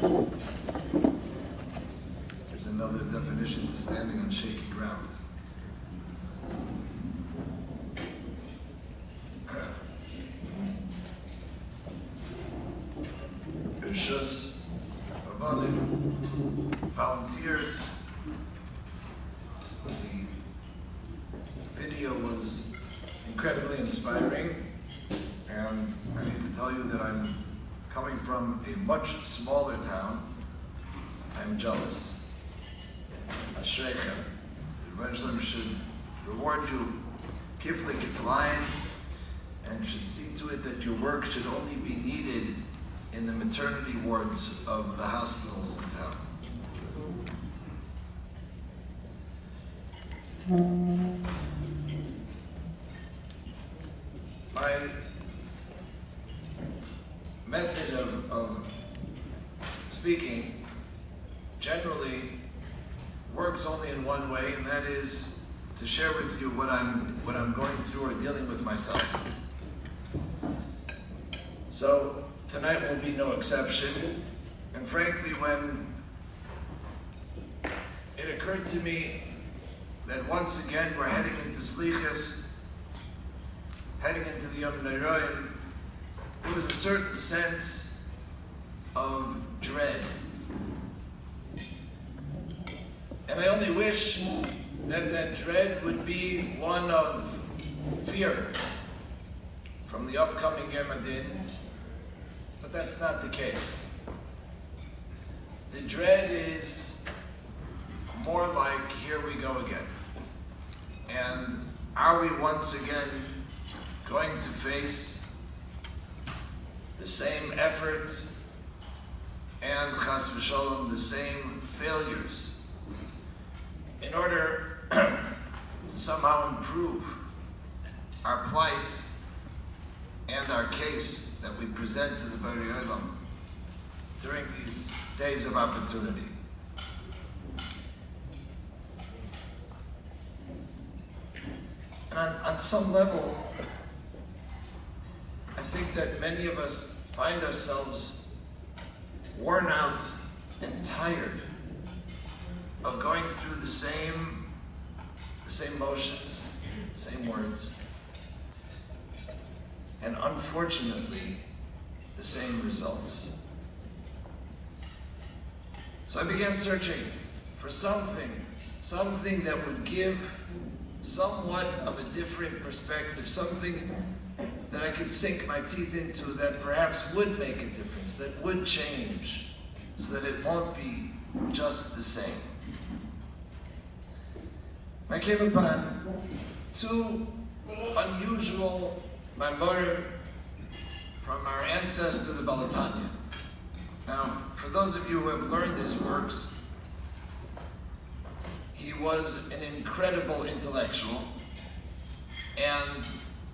There's another definition to standing on shaky ground. Rishus, Rabbanim, volunteers. The video was incredibly inspiring, and I need to tell you that I'm coming from a much smaller town. I'm jealous. Ashreichem. The Rebbe should reward you kifli kiflayim, and should see to it that your work should only be needed in the maternity wards of the hospitals in town. My method of speaking generally works only in one way, and that is to share with you what I'm going through or dealing with myself. So tonight will be no exception. And frankly, when it occurred to me that once again we're heading into Slichas, heading into the Yom Noraim, there was a certain sense of dread. And I only wish that dread would be one of fear from the upcoming Yom Adin, but that's not the case. The dread is more like, here we go again. And are we once again going to face the same effort and chas v'sholom the same failures in order to somehow improve our plight and our case that we present to the Borei Olam during these days of opportunity? And on some level, I think that many of us find ourselves worn out and tired of going through the same motions, the same words, and unfortunately, the same results. So I began searching for something that would give somewhat of a different perspective, something that I could sink my teeth into that perhaps would make a difference, that would change, so that it won't be just the same. I came upon two unusual Maimorim from our ancestor, the Balatanya. Now, for those of you who have learned his works, he was an incredible intellectual, and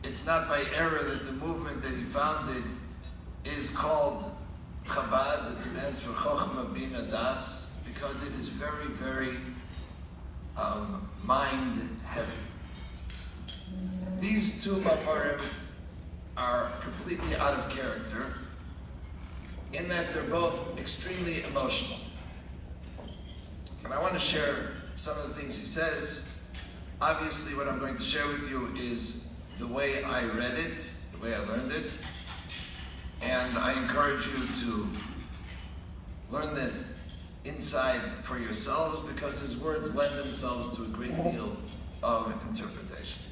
it's not by error that the movement that he founded is called Chabad. It stands for Chochma Bina Das, because it is very, very mind heavy. These two Maimorim are completely out of character in that they're both extremely emotional. And I want to share some of the things he says. Obviously, what I'm going to share with you is the way I read it, the way I learned it, and I encourage you to learn that inside for yourselves, because his words lend themselves to a great deal of interpretation.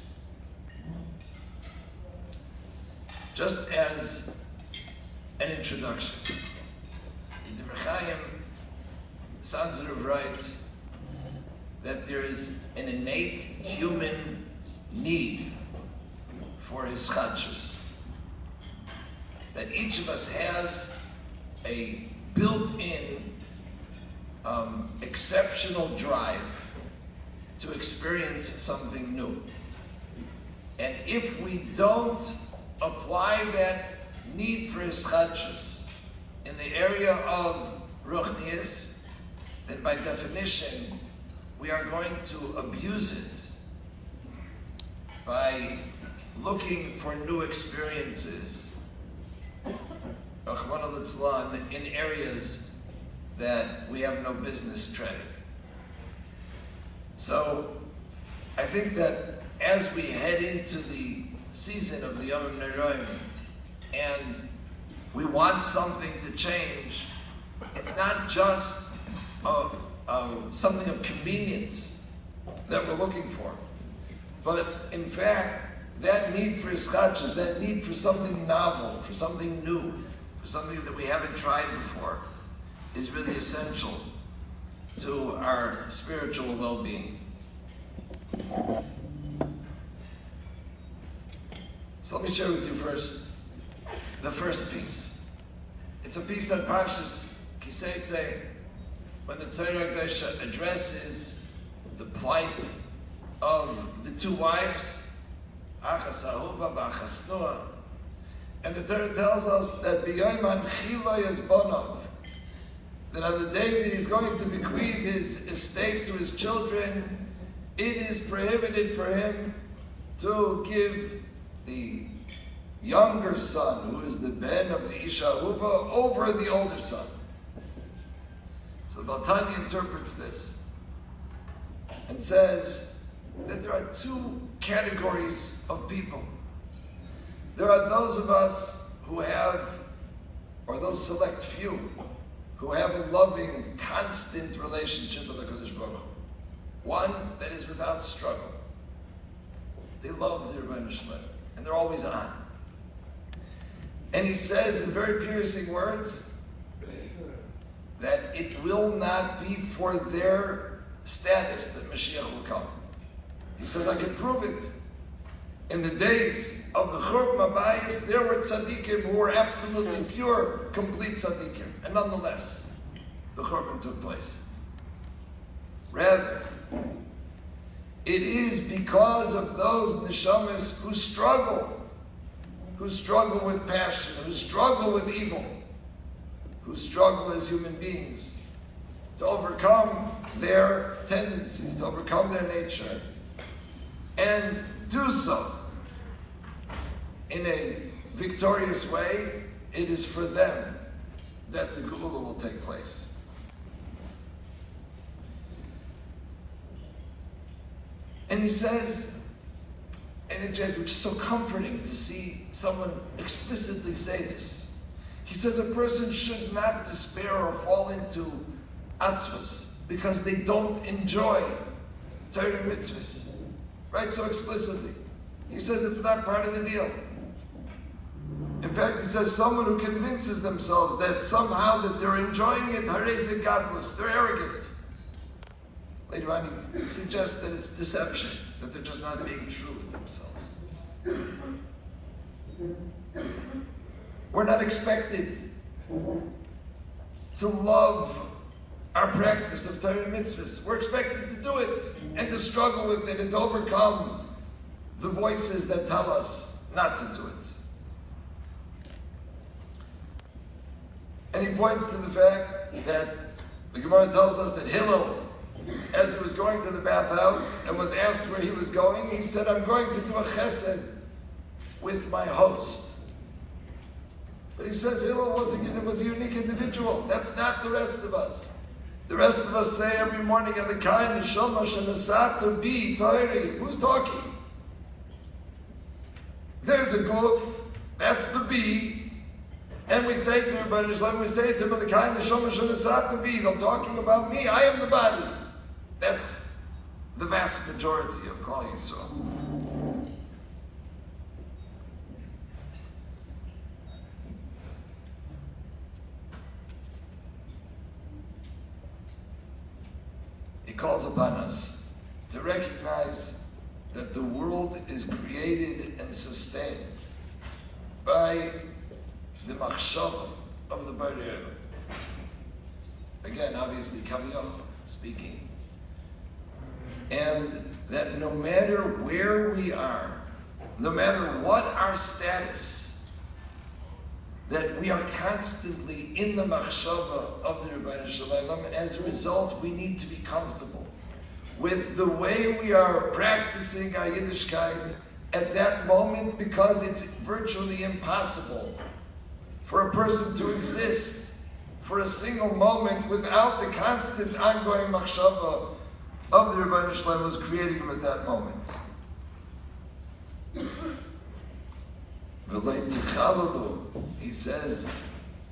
Just as an introduction, the Divrei Chaim Sanzerov writes that there is an innate human need for his chadshus, that each of us has a built-in exceptional drive to experience something new. And if we don't apply that need for his chadshus in the area of ruchnius, then by definition we are going to abuse it by looking for new experiences, Rachmana litzlan, in areas that we have no business treading. So I think that as we head into the season of the Yom Neroim and we want something to change, it's not just something of convenience that we're looking for, but in fact, that need for ischachus, that need for something novel, for something new, for something that we haven't tried before, is really essential to our spiritual well-being. So let me share with you first the first piece. It's a piece on Parshas Kiseitze, when the Torah Kedusha addresses the plight of the two wives, Achas Ahuva v'Achas Noah. And the Torah tells us that B'yom Hanchilo Yezbonav, that on the day that he's going to bequeath his estate to his children, it is prohibited for him to give the younger son, who is the ben of the Isha Ahuva, over the older son. So the Baltani interprets this and says that there are two categories of people. There are those of us who have, or those select few, who have a loving, constant relationship with the HaKadosh Baruch Hu. One that is without struggle. They love their Rebbeinu Shalom, and they're always on. And he says in very piercing words that it will not be for their status that Mashiach will come. He says, I can prove it. In the days of the Churban Bais, there were tzaddikim who were absolutely pure, complete tzaddikim. And nonetheless, the Churban took place. Rather, it is because of those neshamas who struggle with passion, who struggle with evil, who struggle as human beings to overcome their tendencies, to overcome their nature, and do so in a victorious way. It is for them that the Geula will take place. And he says, in a jet, which is so comforting to see someone explicitly say this, he says a person should not despair or fall into atzvos because they don't enjoy Torah mitzvahs. Right, so explicitly. He says it's not part of the deal. In fact, he says someone who convinces themselves that somehow that they're enjoying it, hareze gadlus, they're arrogant. Later on, he suggests that it's deception, that they're just not being true with themselves. We're not expected to love our practice of Torah mitzvahs. We're expected to do it and to struggle with it and to overcome the voices that tell us not to do it. And he points to the fact that the Gemara tells us that Hillel, as he was going to the bathhouse and was asked where he was going, he said, I'm going to do a chesed with my host. But he says Hillel was a unique individual. That's not the rest of us. The rest of us say every morning at the Kain, Neshama Shenasat Bi Toiri. Who's talking? There's a goof, that's the bee, and we thank the Rebbeinu Shalom, we say to them at the Kain, Neshama Shenasat Bi. They're talking about me, I am the body. That's the vast majority of Klal Yisrael. He calls upon us to recognize that the world is created and sustained by the machshava of the Bari. Again, obviously, Kaviyach speaking. And that no matter where we are, no matter what our status, that we are constantly in the machshava of the Rebbeinu Shalom, and as a result, we need to be comfortable with the way we are practicing our Yiddishkeit at that moment, because it's virtually impossible for a person to exist for a single moment without the constant ongoing machshava of the Rebbeinu Shalom who's creating him at that moment. He says,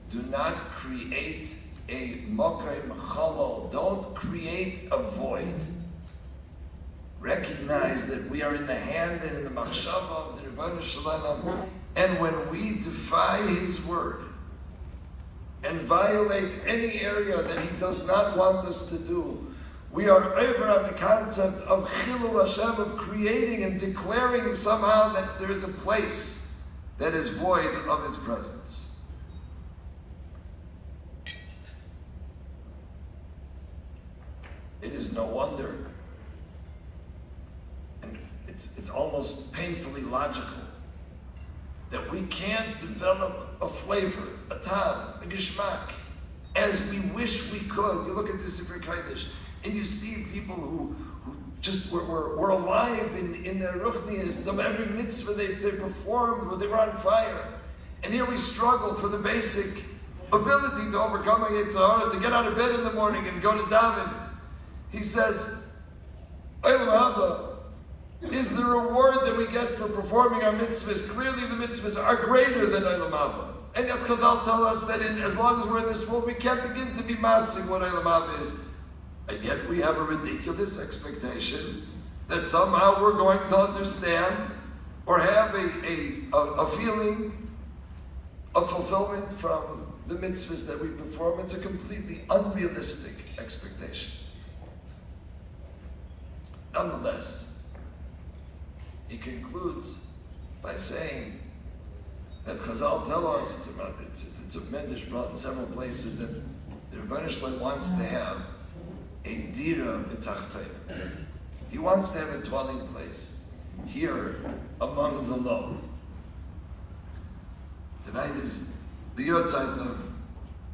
do not create a mokaim chalal. Don't create a void. Recognize that we are in the hand and in the machshava of the Rebbeinu Shalom, and when we defy His word and violate any area that He does not want us to do, we are over on the concept of Chilul Hashem, of creating and declaring somehow that there is a place that is void of His presence. It is no wonder, and it's almost painfully logical, that we can't develop a flavor, a tam, a geshmak, as we wish we could. You look at this Sefer Kodesh, and you see people who just were alive in their ruchnias. Every mitzvah they performed, where they were on fire. And here we struggle for the basic ability to overcome a Yetzirah, to get out of bed in the morning and go to daven. He says, Olam Haba is the reward that we get for performing our mitzvahs. Clearly the mitzvahs are greater than Olam Haba. And yet Chazal tell us that as long as we're in this world, we can't begin to be massing what Olam Haba is. And yet we have a ridiculous expectation that somehow we're going to understand or have a feeling of fulfillment from the mitzvahs that we perform. It's a completely unrealistic expectation. Nonetheless, he concludes by saying that Chazal tell us, it's a medrash brought in several places, that the Rebbeinu Shalom wants to have a dira b'tachtayim. He wants to have a dwelling place here among the low. Tonight is the Yotzeit of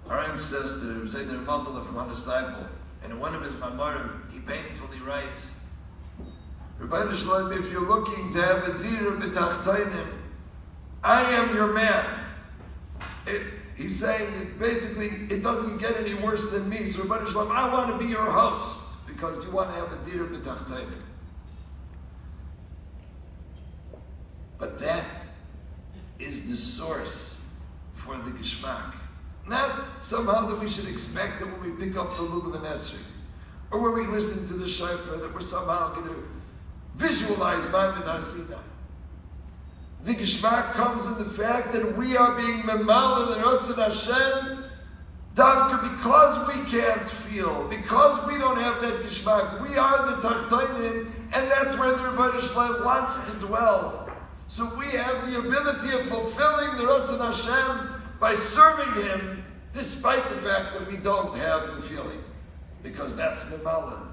our ancestor, Rebbe Maltala from Hanastaypel, and in one of his Mamarim, he painfully writes, Rebbeinu Shalom, if you're looking to have a dira b'tachtayim, I am your man. He's saying it doesn't get any worse than me. So Rebbeinu Shalom, I want to be your host because you want to have a dira b'tachtayim. But that is the source for the geshmak. Not somehow that we should expect that when we pick up the lulav and esrei, or when we listen to the shofar, that we're somehow going to visualize Ma'amid Hasina. The geshmak comes in the fact that we are being memal in the Ratzon Hashem, davka, because we can't feel, because we don't have that geshmak. We are the tachtainim, and that's where the Rebbeinu Shalom wants to dwell. So we have the ability of fulfilling the Ratzon Hashem by serving Him, despite the fact that we don't have the feeling, because that's memal.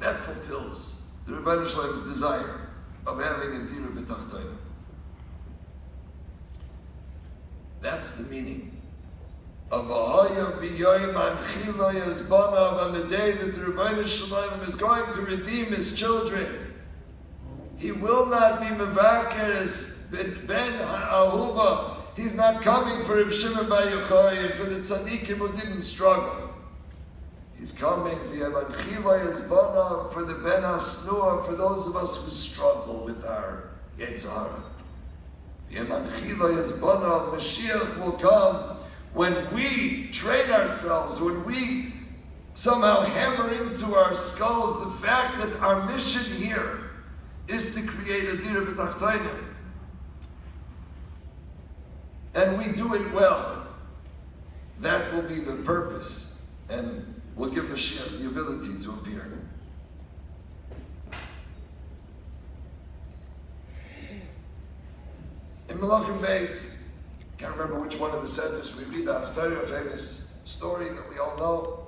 That fulfills the Rebbeinu Shalom's desire of having a dira b'tachtainim. That's the meaning of Ahaya b'yoyim anchila yazbanav, on the day that the Rebbeinu Shalom is going to redeem His children. He will not be mevaker as ben ha'ahuva. He's not coming for Reb Shimon Bar Yochai and for the tzaddikim who didn't struggle. He's coming b'yoyim anchila yazbanav for the ben hasnua, for those of us who struggle with our Yetzirah. Mashiach will come when we train ourselves, when we somehow hammer into our skulls the fact that our mission here is to create a dira b'tachtainim. And we do it well. That will be the purpose, and will give Mashiach the ability to appear. In Malachim Bais, can't remember which one of the seders, we read the Haftarah, a famous story that we all know,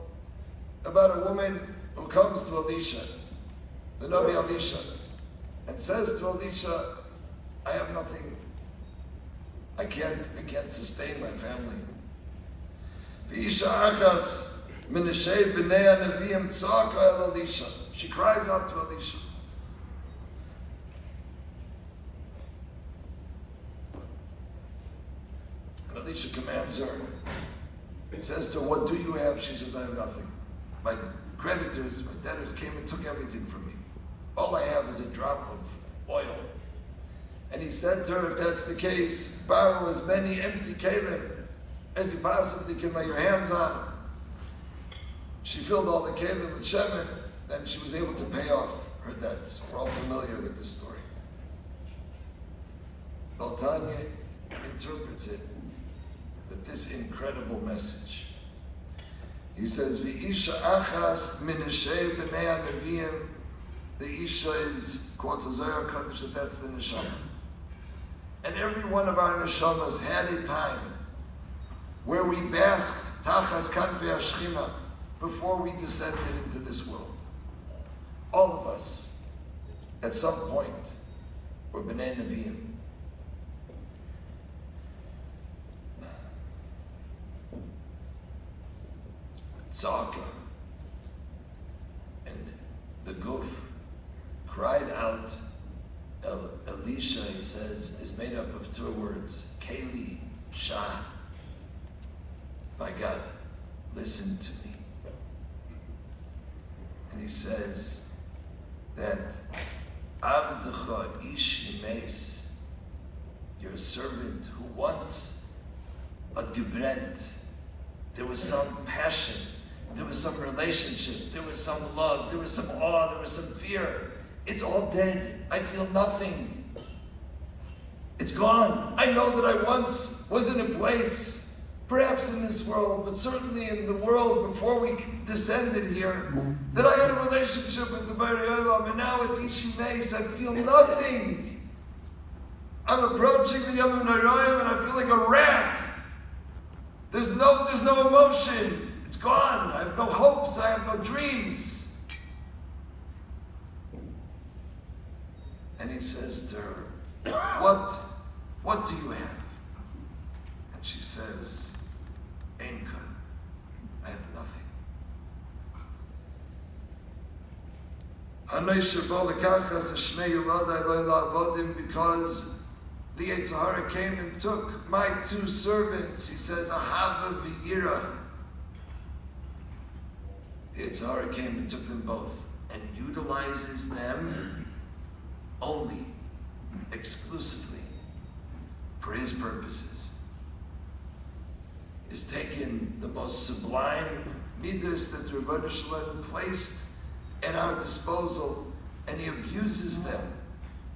about a woman who comes to Elisha, the Navi Elisha, and says to Elisha, I have nothing, I can't sustain my family. V'isha achas minashei b'nei ha'neviim tzaka el Elisha. She cries out to Elisha. Elisha commands her He says to her, what do you have? She says, I have nothing. My creditors, my debtors came and took everything from me. All I have is a drop of oil. And he said to her, if that's the case, borrow as many empty kelim as you possibly can lay your hands on. She filled all the kelim with shemen, and she was able to pay off her debts. We're all familiar with this story. Baltanya interprets it with this incredible message. He says, V'isha achas minashei b'nei haneviyim. The Isha is, quotes a Zohar Kodesh, that that's the neshama. And every one of our neshamas had a time where we basked tachas kanvei hashchina before we descended into this world. All of us, at some point, were b'nei neviim. Tzaka and the guf cried out. Elisha, he says, is made up of two words, Keli, Shah. My God, listen to me. And he says that Avdecha ish yimeis, your servant who once had gebrennt, there was some passion, there was some relationship, there was some love, there was some awe, there was some fear. It's all dead. I feel nothing. It's gone. I know that I once was in a place, perhaps in this world, but certainly in the world before we descended here, that I had a relationship with the Bari Olam, and now it's Ishi Meis. I feel nothing. I'm approaching the Yom Narayim and I feel like a rat. There's no emotion. It's gone. I have no hopes. I have no dreams. And he says to her, what do you have? And she says, Ein kan, I have nothing. Because the Yetzer Hara came and took my two servants. He says, Ahava v'yira. The Yetzer Hara came and took them both and utilizes them only, exclusively, for his purposes. Is taken the most sublime midas that the Rebbeinu Shalom placed at our disposal, and he abuses them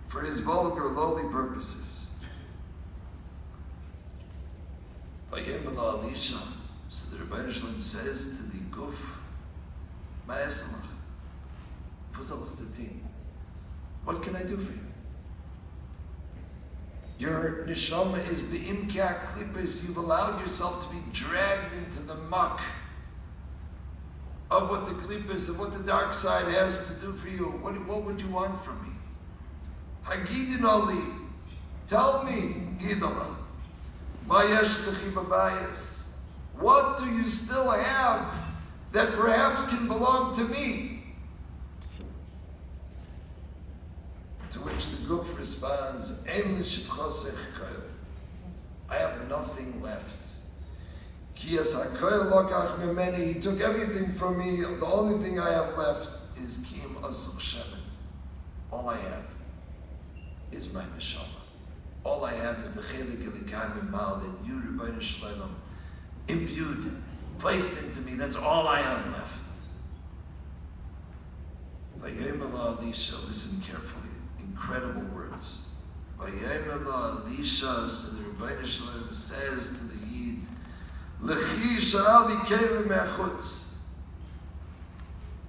for his vulgar, lowly purposes. Vayemela Elisha, so the Rebbeinu Shalom says to the guf, Ma'asalach, Puzalach Tatin, what can I do for you? Your neshama is be'imkei klippos. You've allowed yourself to be dragged into the muck of what the klippos, of what the dark side has to do for you. What would you want from me? Hagidin Ali, tell me, Idala, ma yesh lechi b'bayis? What do you still have that perhaps can belong to me? To which the guf responds, Ein l'shivchosech koil. I have nothing left. Ki es hakoil lokach mimeni. He took everything from me. The only thing I have left is kim asuch shemen. All I have is my neshama. All I have is the chelik elikam imal that you, Rebbeinu Shalom, imbued, placed into me. That's all I have left. Vayemela Elisha, listen carefully. Incredible words. Vayemela Elisha, so the Rebbeinu Shalom says to the Yid, Lechi sha'ali kelim me'achutz.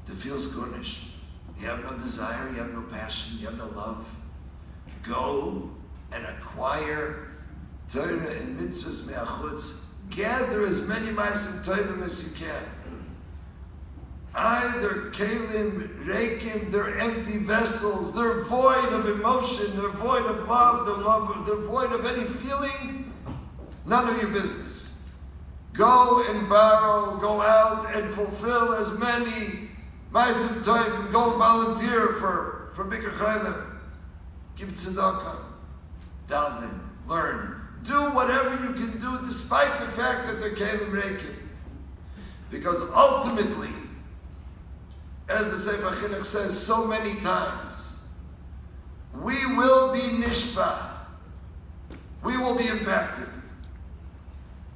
To feel scornish. You have no desire, you have no passion, you have no love. Go and acquire Torah and mitzvahs me'achutz. Gather as many ma'asim tovim as you can. Either kelim, reikim, they're empty vessels, they're void of emotion, they're void of love, they're void of any feeling. None of your business. Go and borrow, go out and fulfill as many ma'asim tovim. Go volunteer for Bikkur Chaylim. Give tzedakah. Daven. Learn. Do whatever you can do despite the fact that they're kelim reikim. Because ultimately, as the Sefer Chinuch says so many times, we will be nishpa. We will be impacted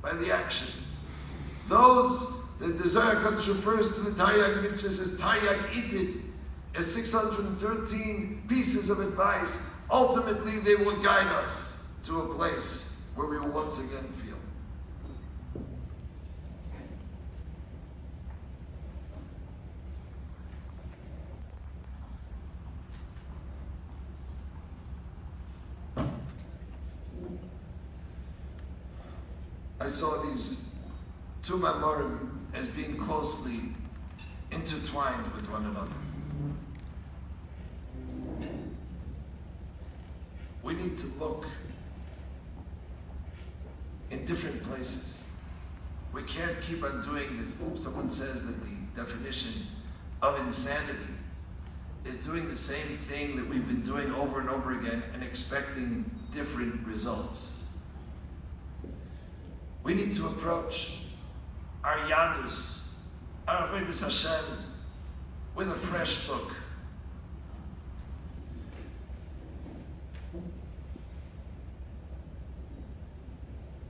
by the actions. Those, the Zohar Kodesh refers to the Taryag mitzvah as Taryag Itin, as 613 pieces of advice. Ultimately, they will guide us to a place where we will once again feel. I saw these two mamorim as being closely intertwined with one another. We need to look in different places. We can't keep on doing this. Someone says that the definition of insanity is doing the same thing that we've been doing over and over again and expecting different results. We need to approach our Yadus, our Avodas Hashem, with a fresh look.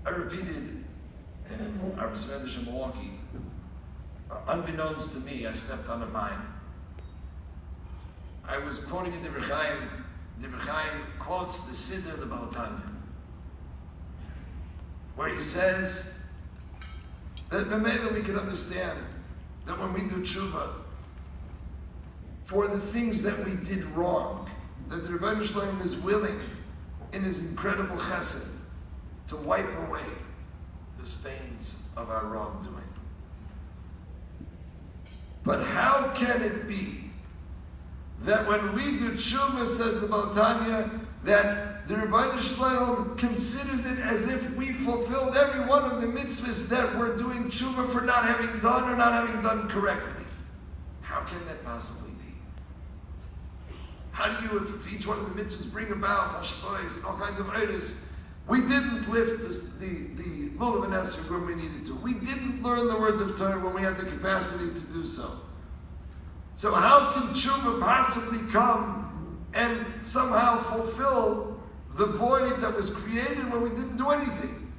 I repeated in our Bentzion in Milwaukee, unbeknownst to me, I stepped on a mine. I was quoting a Divrei Chaim. Divrei Chaim quotes the Siddur of the Baal Tanya, where he says that maybe we can understand that when we do tshuva for the things that we did wrong, that the Rebbeinu Shalom is willing, in his incredible chesed, to wipe away the stains of our wrongdoing. But how can it be that when we do tshuva, says the Baal Tanya, that the Rabbi Shalom considers it as if we fulfilled every one of the mitzvahs that we're doing tshuva for not having done or not having done correctly? How can that possibly be? How do you, if each one of the mitzvahs bring about hashpais and all kinds of iris, we didn't lift the lulav and esrog when we needed to. We didn't learn the words of Torah when we had the capacity to do so. So how can tshuva possibly come and somehow fulfill the void that was created when we didn't do anything?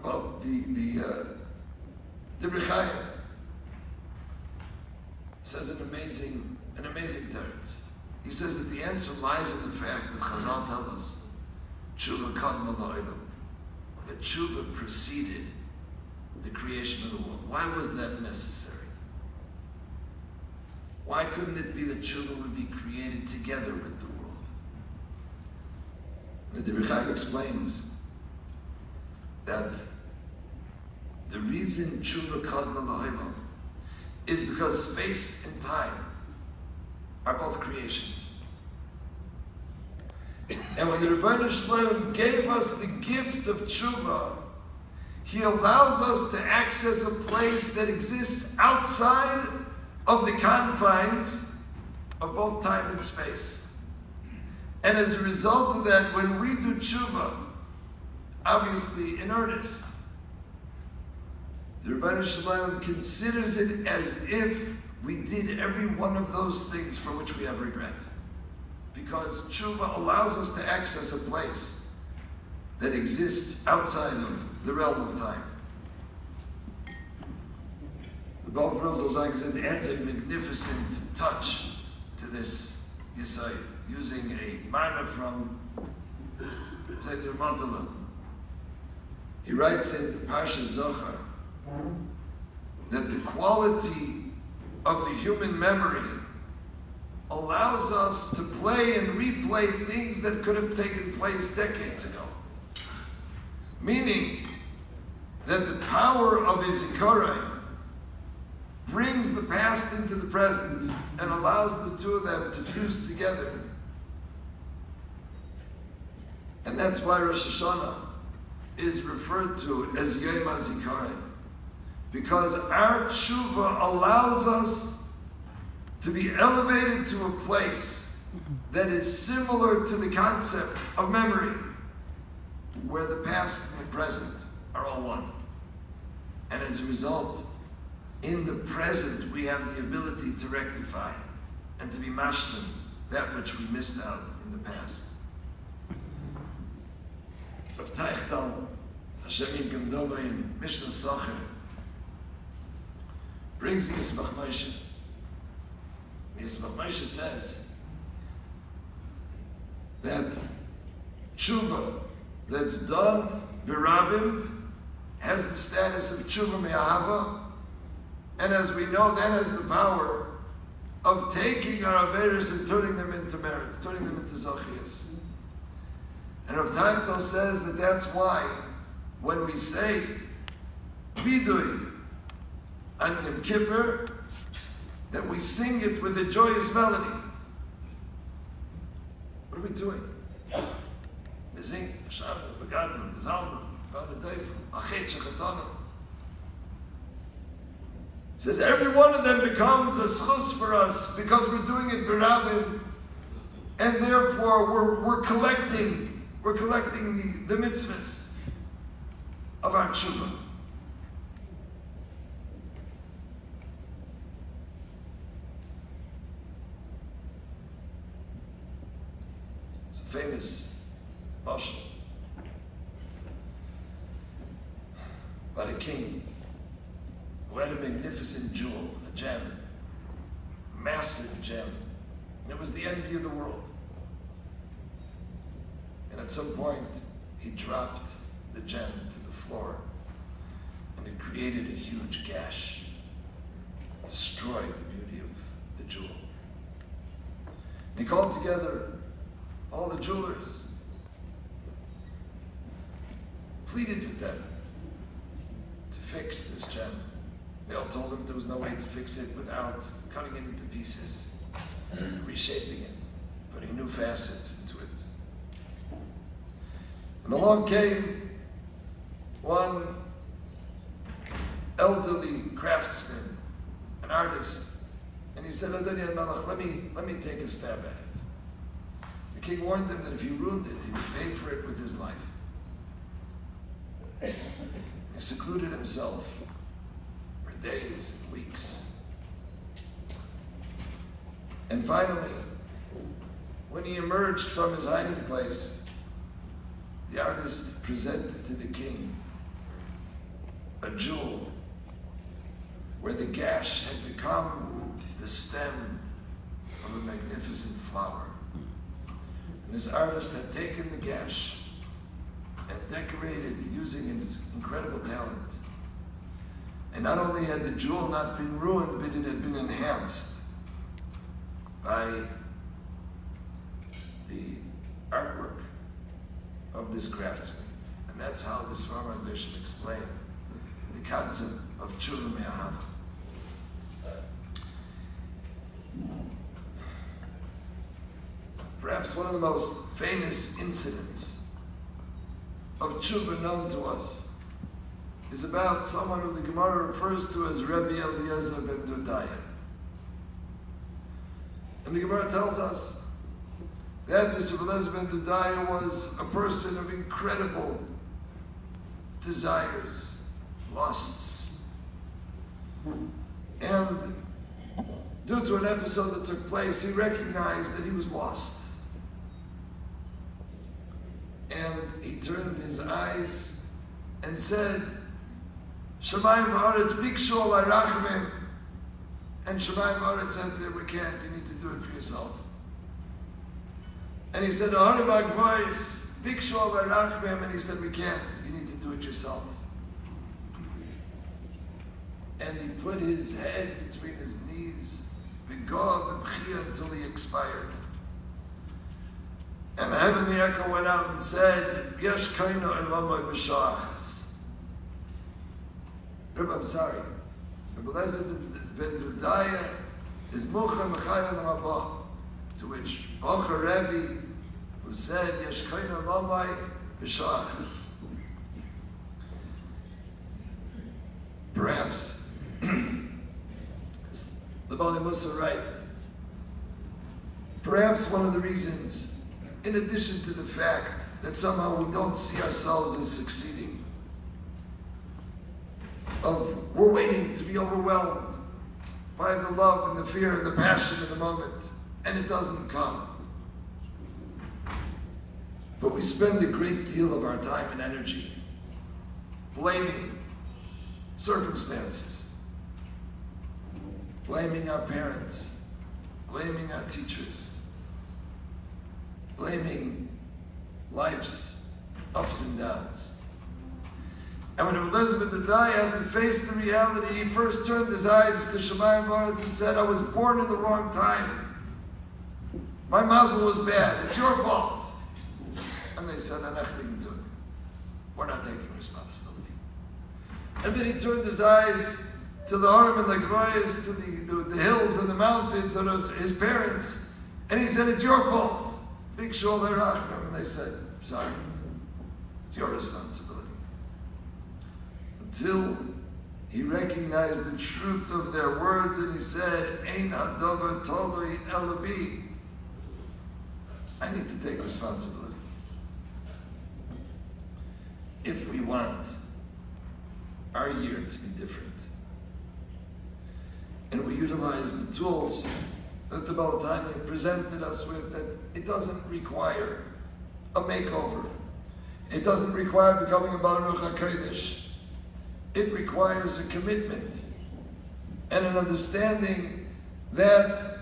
Well, the Divrei Chaim says an amazing teretz. He says that the answer lies in the fact that Chazal tell us tshuva kadma la'olam, that tshuva preceded the creation of the world. Why was that necessary? Why couldn't it be that tshuva would be created together with the world? The Divrei Chaim explains that the reason tshuva kadma la'olam is because space and time are both creations. And when the Rebbeinu Shalom gave us the gift of tshuva, he allows us to access a place that exists outside of the confines of both time and space. And as a result of that, when we do tshuva, obviously in earnest, the Rebbeinu Shalom considers it as if we did every one of those things for which we have regret. Because tshuva allows us to access a place that exists outside of the realm of time. The Baal Zalzag adds a magnificent touch to this Yisayid, using a maimah from Seder Matala. He writes in Parsha Zohar that the quality of the human memory allows us to play and replay things that could have taken place decades ago. Meaning that the power of Zikaron brings the past into the present and allows the two of them to fuse together. And that's why Rosh Hashanah is referred to as Yom HaZikaron. Because our tshuva allows us to be elevated to a place that is similar to the concept of memory, where the past and the present are all one. as a result, in the present, we have the ability to rectify and to be mashlim that which we missed out in the past. Rav Teichtal, Hashem Yinkem Doma in Mishnah Sacher, brings the Yismach Moshe. Yismach Moshe says that tshuva that's done b'rabim has the status of tshuva me'ahava, and as we know, that has the power of taking our averos and turning them into merits, turning them into zachiyas. And Rav Teichtal says that that's why when we say vidui on Yom Kippur, that we sing it with a joyous melody. What are we doing? We sing Shabbat, Begadnu, Bezalnu, Ba'adayv, Achet Shechatanu. It says every one of them becomes a schus for us because we're doing it b'rabim, and therefore we're collecting the mitzvahs of our tshuva. It's a famous mashal about a king who had a magnificent jewel, a gem, a massive gem, and it was the envy of the world. And at some point, he dropped the gem to the floor, and it created a huge gash, destroyed the beauty of the jewel. And he called together all the jewelers, pleaded with them to fix this gem. They all told him there was no way to fix it without cutting it into pieces, reshaping it, putting new facets into it. And along came one elderly craftsman, an artist, and he said, Adonai HaMelech, let me take a stab at it. The king warned him that if he ruined it, he would pay for it with his life. He secluded himself for days and weeks. And finally, when he emerged from his hiding place, the artist presented to the king a jewel where the gash had become the stem of a magnificent flower. And this artist had taken the gash and decorated using his incredible talent. And not only had the jewel not been ruined, but it had been enhanced by the artwork of this craftsman. And that's how the Saranac should explain the concept of tshuva me'ahava. Perhaps one of the most famous incidents of tshuva known to us is about someone who the Gemara refers to as Rabbi Eliezer ben Dodaya. And the Gemara tells us that this Rabbi Eliezer ben Dodaya was a person of incredible desires, lusts. And due to an episode that took place, he recognized that he was lost. And he turned his eyes and said, Shamayim v'aretz bikshu alai rachamim. And Shamayim v'aretz said to him, we can't, you need to do it for yourself. And he said, Aharim ha'gvais bikshu alai rachamim. And he said, we can't, you need to do it yourself. And he put his head between his knees, b'gob b'chiyah, until he expired. And the heavenly echo went out and said, Yesh kaino elamai b'sha'achas. Rabbi, I'm sorry. Rabbi Eliezer ben Dodaya is mucha mechayv l'mabah. To which Bacha Rabbi, who said, Yesh kaino elamai b'sha'achas. Perhaps, the Bali Musa writes, perhaps one of the reasons, in addition to the fact that somehow we don't see ourselves as succeeding, of we're waiting to be overwhelmed by the love and the fear and the passion of the moment, and it doesn't come. But we spend a great deal of our time and energy blaming circumstances, blaming our parents, blaming our teachers, blaming life's ups and downs. And when Elizabeth Adai had to face the reality, he first turned his eyes to Shemayim Baretz and said, I was born in the wrong time. My mazel was bad. It's your fault. And they said, we're not taking responsibility. And then he turned his eyes to the Harim and the Groyas, to the hills and the mountains, and his parents. And he said, it's your fault. Big Shul Berachim. And they said, sorry, it's your responsibility. Until he recognized the truth of their words and he said, Ein hadover toloi ela bi. I need to take responsibility. If we want our year to be different, and we utilize the tools that the Balatanya presented us with, that it doesn't require a makeover. It doesn't require becoming a Baruch HaKodesh. It requires a commitment and an understanding that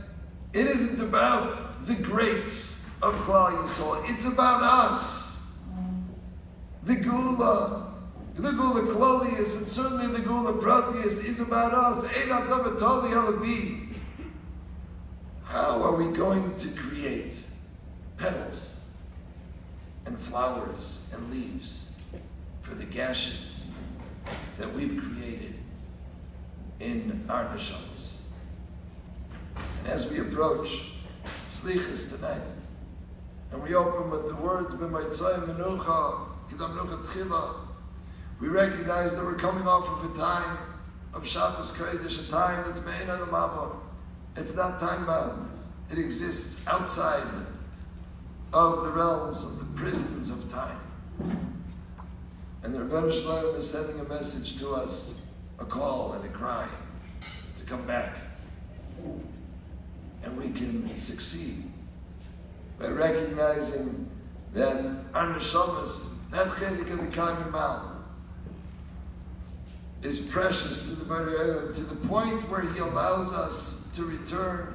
it isn't about the greats of Klal Yisrael. It's about us. The Gula Klolius, and certainly the Gula Pratius, is about us. How are we going to create petals and flowers and leaves for the gashes that we've created in our neshamas? And as we approach Slichas tonight, and we open with the words B'maitzayim Menucha K'dam Nucha Tchila, we recognize that we're coming off of a time of Shabbos Kodesh, a time that's Me'en Adam Abba. It's not time-bound. It exists outside of the realms of the prisons of time. And the Rebbeinu Shalom is sending a message to us, a call and a cry to come back. And we can succeed by recognizing that our neshamas, that chelik and the kaim mal, is precious to the Bari Olam, to the point where he allows us to return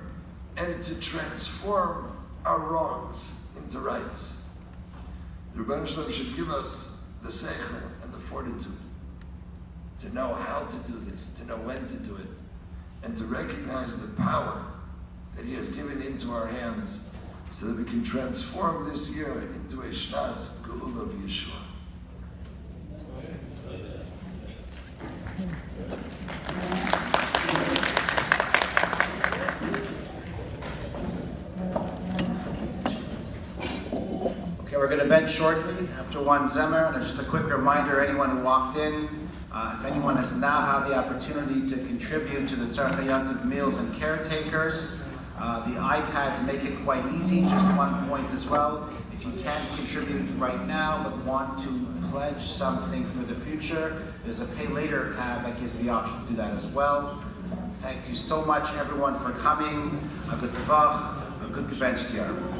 and to transform our wrongs into rights. The Rebbeinu Shalom should give us the seichel and the fortitude to know how to do this, to know when to do it, and to recognize the power that he has given into our hands so that we can transform this year into a Shnas Geula of Yeshua. Okay, we're going to bench shortly after one Zemer. And just a quick reminder, anyone who walked in, if anyone has not had the opportunity to contribute to the Tzarech HaYantiv meals and caretakers, the iPads make it quite easy. Just one point as well, if you can't contribute right now but want to pledge something for the future, there's a pay later tab that gives you the option to do that as well. Thank you so much everyone for coming. A good tavach, a good Bentzion.